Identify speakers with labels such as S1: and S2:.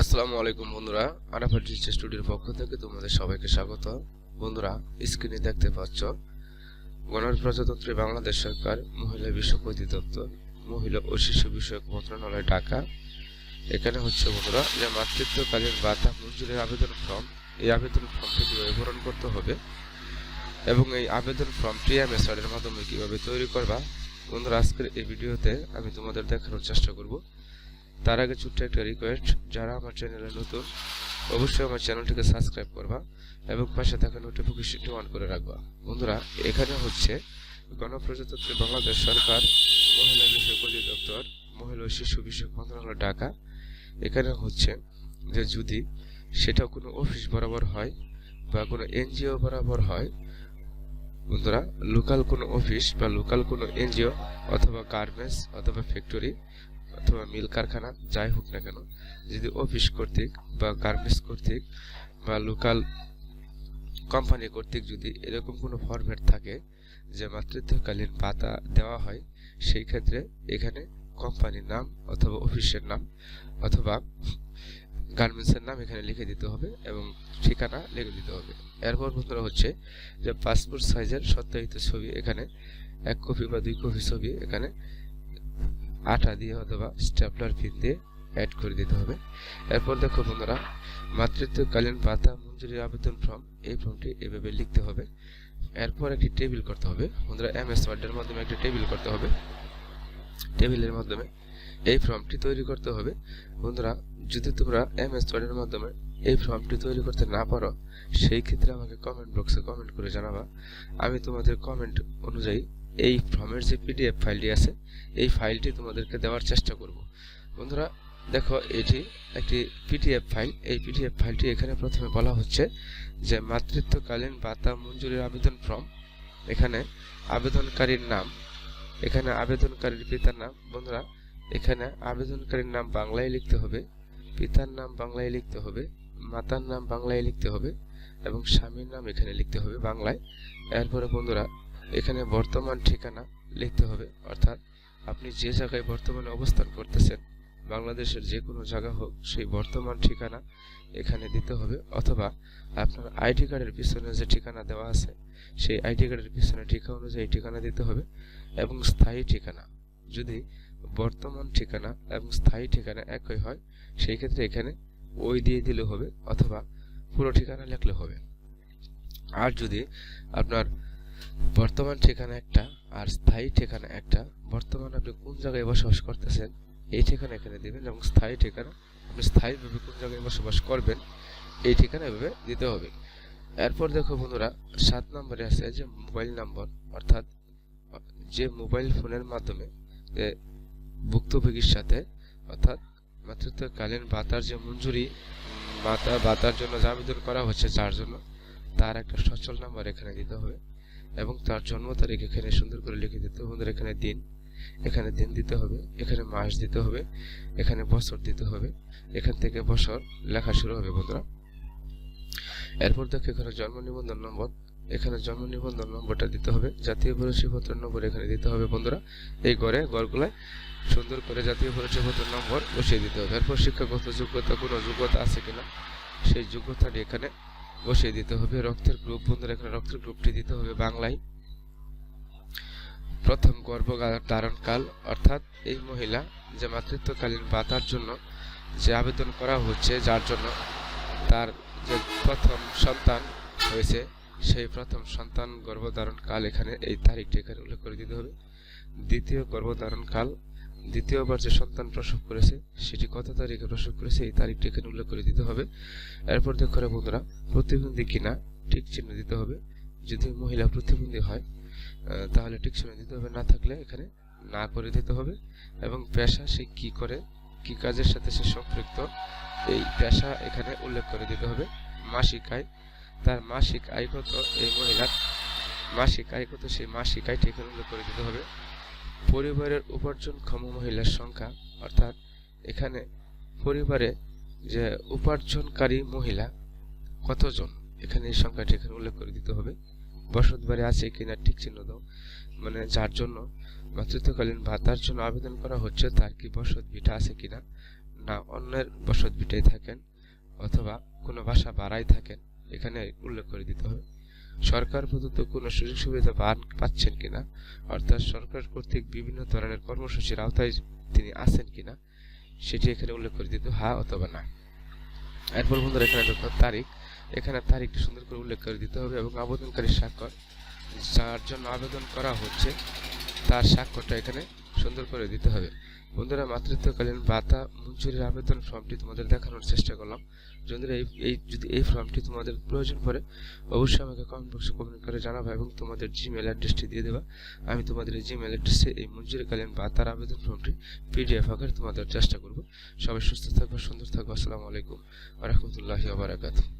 S1: আসসালামু আলাইকুম বন্ধুরা, আরাফাত ডিজিটাল স্টুডিওর পক্ষ থেকে তোমাদের সবাইকে স্বাগত। বন্ধুরা, স্ক্রিনে দেখতে পাচ্ছ গণপ্রজাতন্ত্রী বাংলাদেশ সরকার, মহিলা বিষয়ক অধিদপ্তর, মহিলা ও শিশু বিষয়ক মন্ত্রণালয়, ঢাকা। এখানে হচ্ছে বন্ধুরা যে মাতৃত্বকালীন ভাতা মঞ্জুরির আবেদন ফর্ম। এই আবেদন ফর্মটি কিভাবে পূরণ করতে হবে এবং এই আবেদন ফর্মটি মেথডের মাধ্যমে কিভাবে তৈরি করবা, বন্ধুরা আজকের এই ভিডিওতে আমি তোমাদের দেখানোর চেষ্টা করব। তার আগে ছোট্ট একটা রিকোয়েস্ট, যারা আমার চ্যানেলে নতুন অবশ্যই আমার চ্যানেলটিকে সাবস্ক্রাইব করবা এবং পাশে থাকা নোটিফিকেশনটি অন করে রাখবা। বন্ধুরা, এখানে হচ্ছে গণপ্রজাতন্ত্রী বাংলাদেশ সরকার, মহিলা বিষয়ক অধিদপ্তর, মহিলা ও শিশু বিষয়ক মন্ত্রণালয়, ঢাকা। এখানে হচ্ছে যে যদি সেটা কোনো অফিস বরাবর হয় বা কোনো এনজিও বরাবর হয়, বন্ধুরা লোকাল কোনো অফিস বা লোকাল কোনো এনজিও অথবা গার্মেন্টস অথবা ফ্যাক্টরি অথবা মিল কারখানা যাই হোক না কেন, যদি অফিস কর্তৃক বা গার্মেন্টস কর্তৃক বা লোকাল কোম্পানি কর্তৃক যদি এরকম কোনো ফরম্যাট থাকে যে মাতৃত্বকালীন ভাতা দেওয়া হয়, সেই ক্ষেত্রে এখানে কোম্পানির নাম অথবা অফিসের নাম অথবা গার্মেন্টসের নাম এখানে লিখে দিতে হবে এবং ঠিকানা লিখে দিতে হবে। এরপর বন্ধুরা হচ্ছে যে পাসপোর্ট সাইজের সত্যায়িত ছবি, এখানে 1 কপি বা 2 কপি ছবি এখানে আঠা দিয়ে অথবা স্ট্যাপলার পিন দিয়ে অ্যাড করে দিতে হবে। এরপর দেখো বন্ধুরা, মাতৃত্বকালীন ভাতা মঞ্জুরির আবেদন ফর্ম, এই ফর্মটি এভাবে লিখতে হবে। এরপর একটি টেবিল করতে হবে বন্ধুরা, এমএস ওয়ার্ডের মাধ্যমে একটি টেবিল করতে হবে। টেবিলের মাধ্যমে এই ফর্মটি তৈরি করতে হবে। বন্ধুরা, যদি তোমরা এমএস ওয়ার্ডের মাধ্যমে এই ফর্মটি তৈরি করতে না পারো, সেই ক্ষেত্রে আমাকে কমেন্ট বক্সে কমেন্ট করে জানাবা। আমি তোমাদের কমেন্ট অনুযায়ী এই ফর্মের যে পিডিএফ ফাইলটি আছে, এই ফাইলটি তোমাদেরকে দেওয়ার চেষ্টা করব। বন্ধুরা দেখো, এটি একটি পিডিএফ ফাইল। এই পিডিএফ ফাইলটি এখানে প্রথমে বলা হচ্ছে যে মাতৃত্বকালীন ভাতা মঞ্জুরির আবেদন ফর্ম। এখানে আবেদনকারীর নাম, এখানে আবেদনকারীর পিতার নাম। বন্ধুরা, এখানে আবেদনকারীর নাম বাংলায় লিখতে হবে, পিতার নাম বাংলায় লিখতে হবে, মাতার নাম বাংলায় লিখতে হবে এবং স্বামীর নাম এখানে লিখতে হবে বাংলায়। এরপরে বন্ধুরা এখানে বর্তমান ঠিকানা লিখতে হবে, অর্থাৎ আপনি যে জায়গায় বর্তমানে অবস্থান করতেছেন, বাংলাদেশের যে কোনো জায়গা হোক, সেই বর্তমান ঠিকানা এখানে দিতে হবে। অথবা আপনার আইডি কার্ডের পিছনে যে ঠিকানা দেওয়া আছে, সেই আইডি কার্ডের পিছনে ঠিকানা অনুযায়ী ঠিকানা দিতে হবে। এবং স্থায়ী ঠিকানা, যদি বর্তমান ঠিকানা এবং স্থায়ী ঠিকানা একই হয়, সেই ক্ষেত্রে এখানে ওই দিয়ে দিলে হবে অথবা পুরো ঠিকানা লিখলে হবে। আর যদি আপনার বর্তমান ঠিকানা একটা আর স্থায়ী ঠিকানা একটা, বর্তমানে আপনি কোন জায়গায় বসবাস করতেছেন এই ঠিকানা এখানে দিবেন এবং স্থায়ী ঠিকানা আপনি স্থায়ীভাবে কোন জায়গায় বসবাস করবেন এই ঠিকানা এভাবে দিতে হবে। এরপর দেখো বন্ধুরা, 7 নম্বরে আছে যে মোবাইল নাম্বার, অর্থাৎ যে মোবাইল ফোনের মাধ্যমে ভুক্তভোগীর সাথে, অর্থাৎ মাতৃত্বকালীন ভাতার যে মঞ্জুরি ভাতার জন্য যে আবেদন করা হচ্ছে যার জন্য, তার একটা সচল নাম্বার এখানে দিতে হবে এবং তার জন্ম তারিখ এখানে সুন্দর করে লিখে দিতে হবে। এখানে দিন দিতে হবে, এখানে মাস দিতে হবে, এখানে বছর দিতে হবে, এখান থেকে বছর লেখা শুরু হবে বন্ধুরা। এরপর দেখো এখানে জন্ম নিবন্ধন নম্বর, এখানে জন্ম নিবন্ধন নম্বরটা দিতে হবে। জাতীয় পরিচয়পত্র নম্বর এখানে দিতে হবে বন্ধুরা। এই ঘরগুলায় সুন্দর করে জাতীয় পরিচয়পত্র নম্বর বসিয়ে দিতে হবে। এরপর শিক্ষাগত যোগ্যতা, কোনো যোগ্যতা আছে কিনা সেই যোগ্যতাটি এখানে বসিয়ে দিতে হবে। রক্তের গ্রুপ, বন্ধুরা এখানে রক্তের গ্রুপটি দিতে হবে বাংলায়। প্রথম গর্ভধারণকাল, অর্থাৎ এই মহিলা যে মাতৃত্বকালীন ভাতার জন্য যে আবেদন করা হচ্ছে, যার জন্য তার যে প্রথম সন্তান হয়েছে, সেই প্রথম সন্তান গর্ভধারণকাল এখানে এই তারিখটি এখানে উল্লেখ করে দিতে হবে। দ্বিতীয় গর্ভধারণকাল, দ্বিতীয়বার যে সন্তান প্রসব করেছে সেটি কত তারিখে প্রসব করেছে এই তারিখটি এখানে উল্লেখ করে দিতে হবে। এরপর দেখো বন্ধুরা, প্রতিবন্ধী কিনা টিক চিহ্ন দিতে হবে। যদি মহিলা প্রতিবন্ধী হয় তাহলে টিক চিহ্ন দিতে হবে, না থাকলে এখানে না করে দিতে হবে। এবং পেশা, সে কি করে, কি কাজের সাথে সে সম্পৃক্ত, এই পেশা এখানে উল্লেখ করে দিতে হবে। মাসিক আয়, তার মাসিক আয় কত, এই মহিলার মাসিক আয় কত সেই মাসিক আয়টি এখানে উল্লেখ করে দিতে হবে। পরিবারের উপার্জনক্ষম মহিলার সংখ্যা, অর্থাৎ এখানে পরিবারে যে উপার্জনকারী মহিলা কতজন, এখানে এই সংখ্যাটি এখানে উল্লেখ করে দিতে হবে। বসত বাড়ি আছে কিনা টিক চিহ্ন দাও, মানে যার জন্য মাতৃত্বকালীন ভাতার জন্য আবেদন করা হচ্ছে তার কি বসত ভিটা আছে কিনা, না অন্যের বসত ভিটায় থাকেন অথবা কোনো বাসা ভাড়ায় থাকেন, এখানে উল্লেখ করে দিতে হবে। সরকার প্রদত্ত কোনো সুযোগ সুবিধা পাচ্ছেন কিনা, অর্থাৎ সরকার কর্তৃক বিভিন্ন ধরনের কর্মসূচির আওতায় তিনি আছেন কিনা সেটি এখানে উল্লেখ করে দিতে হ্যাঁ অথবা না। এরপর বন্ধুরা এখানে দেখো তারিখ, এখানে তারিখটি সুন্দর করে উল্লেখ করে দিতে হবে এবং আবেদনকারী স্বাক্ষর, যার জন্য আবেদন করা হচ্ছে তার স্বাক্ষরটা এখানে সুন্দর করে দিতে হবে। বন্ধুরা মাতৃত্বকালীন ভাতা মঞ্জুরির আবেদন ফর্মটি তোমাদের দেখানোর চেষ্টা করলাম। যদি এই ফর্মটি তোমাদের প্রয়োজন পড়ে অবশ্যই আমাকে কমেন্ট বক্সে কমেন্ট করে জানাবে এবং তোমাদের জিমেল অ্যাড্রেসটি দিয়ে দেবা। আমি তোমাদের এই জিমেল অ্যাড্রেসে এই মঞ্জুরিকালীন ভাতার আবেদন ফর্মটি পিডিএফ আকারে তোমাদের চেষ্টা করব। সবাই সুস্থ থাকবে, সুন্দর থাকবে। আসসালামু আলাইকুম ওয়া রাহমাতুল্লাহি ওয়া বারাকাতুহু।